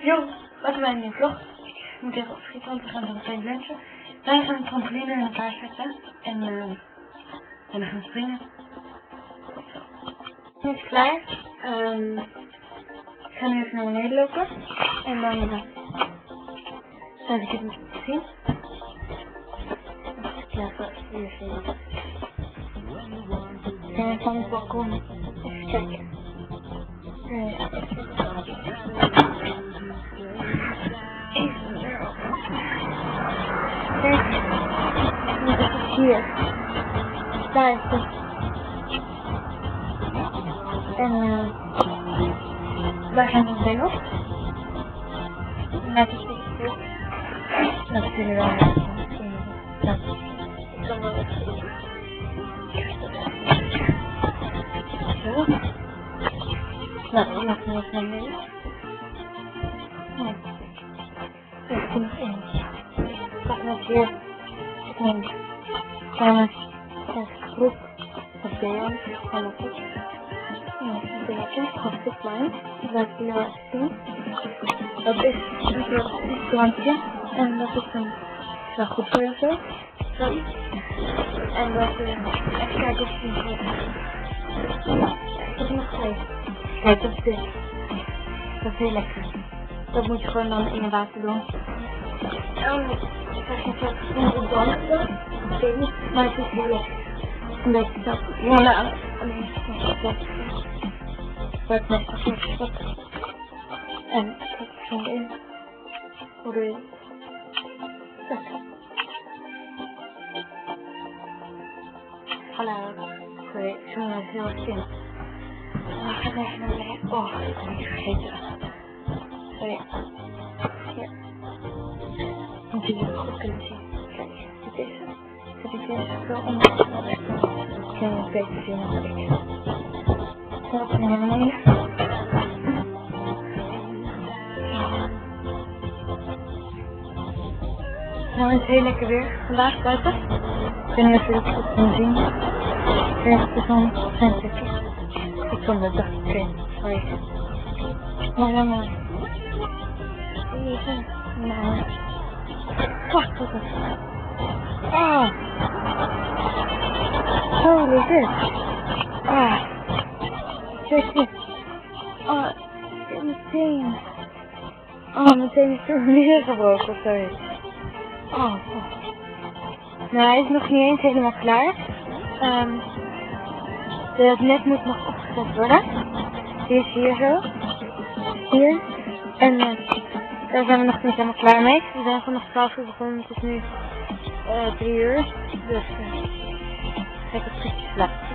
Yo, welkom bij een nieuwe vlog. Ik moet even opschieten, want we gaan zo meteen lunchen. Wij gaan een trampoline in elkaar zetten en dan gaan we springen. Het is klaar. Ik ga nu even naar beneden lopen en dan zal ik het met je zien. Ja, voor hier zie je het. En van het balkon even kijken. Kijk, dat is hier. Daar is het. En daar gaan we meteen op. Net als ik het. Dat is jullie wel zien. Dat is dan wel even doen. Zo. Nou, dan mag ik nog naar beneden. Nee. Er is nog één. Dat is hier een kleine groep of deelnemers van het boek. Een beetje, hartstikke klein. Dat jullie wel eens zien. Dat is een soort plantje en dat is wel goed voor je zo. Zoiets. En dat even kijken of het niet goed is. Ik heb er nog twee. Kijk, dat is dit. Dat is heel lekker. Dat moet je gewoon dan in je water doen. Ik heb niet zo gezien dansen. Ik weet niet, maar het is heel lekker. Een beetje dat. Voilà. Alleen dat. Wordt net als wat. En ik heb er zo in. Hoe doe je dat? Hallo. Sorry, ik zoom er heel erg in. Ik ga even naar beneden. Oh, ik heb het niet vergeten. Sorry. Hier. Moet je het goed kunnen zien. Kijk, dit is het. Zet ik weer zo onder. Ik kan het beter zien dan ik. Zo, ik naar beneden. Nou, het is heel lekker weer vandaag buiten. Ik weet niet of jullie het goed kunnen zien. De zon schijnt lekker. Ik vond het dag oké, sorry. Maar dan even naar... Wacht, wat is het? Ah! Holy shit! Ah! Check dit! Ah! Meteen! Ah, meteen is er neergebroken, sorry. Oh, nou, hij is nog niet eens helemaal klaar. Het net moet nog opgezet worden. Die is hier zo. Hier. En daar zijn we nog niet helemaal klaar mee. We zijn vanaf 12 uur begonnen. Het is nu 3 uur. Dus ga ik het precies laten zien.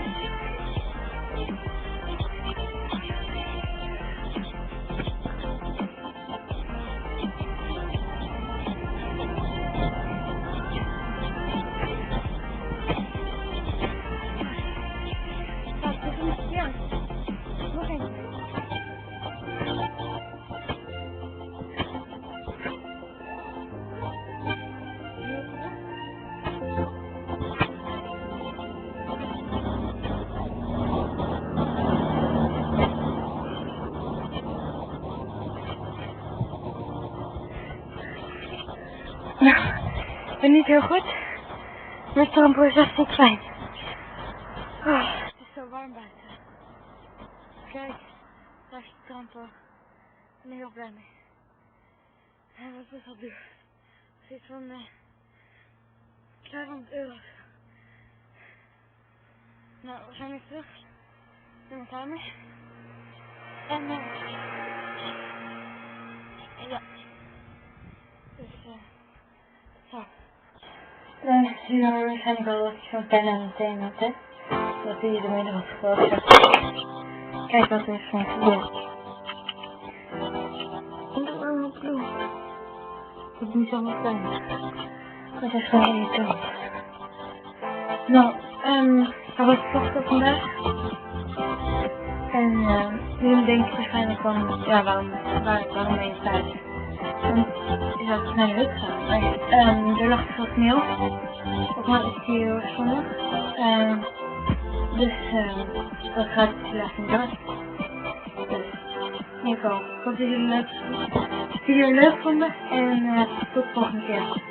Ik ben niet heel goed. Met trampo is echt niet fijn. Oh, het is zo warm buiten. Kijk, daar is de trampo. Ik ben heel blij mee. En dat is best wel duur. Zoiets van €500. Nou, we zijn weer terug in mijn kamer. En ja. Dus zo. Dan zie je waarschijnlijk wel dat ik zo'n pen aan het teen had, hè. Dat hij er midden was gelopen. Kijk wat er is van gebeurd. En dat arme bloem. Dat is niet zomaar klein. Dat is gewoon irritant. Nou, dat was het vlog voor vandaag. En jullie denken waarschijnlijk van, ja, waarom ben je thuis? Want je zou dus naar de hut gaan. Maar er lag veel sneeuw. Ook maar is hier heel erg zonnig. Dus dat gaat dus helaas niet door. Dus Ik ook. Ik hoop dat jullie het leuk vonden en tot de volgende keer.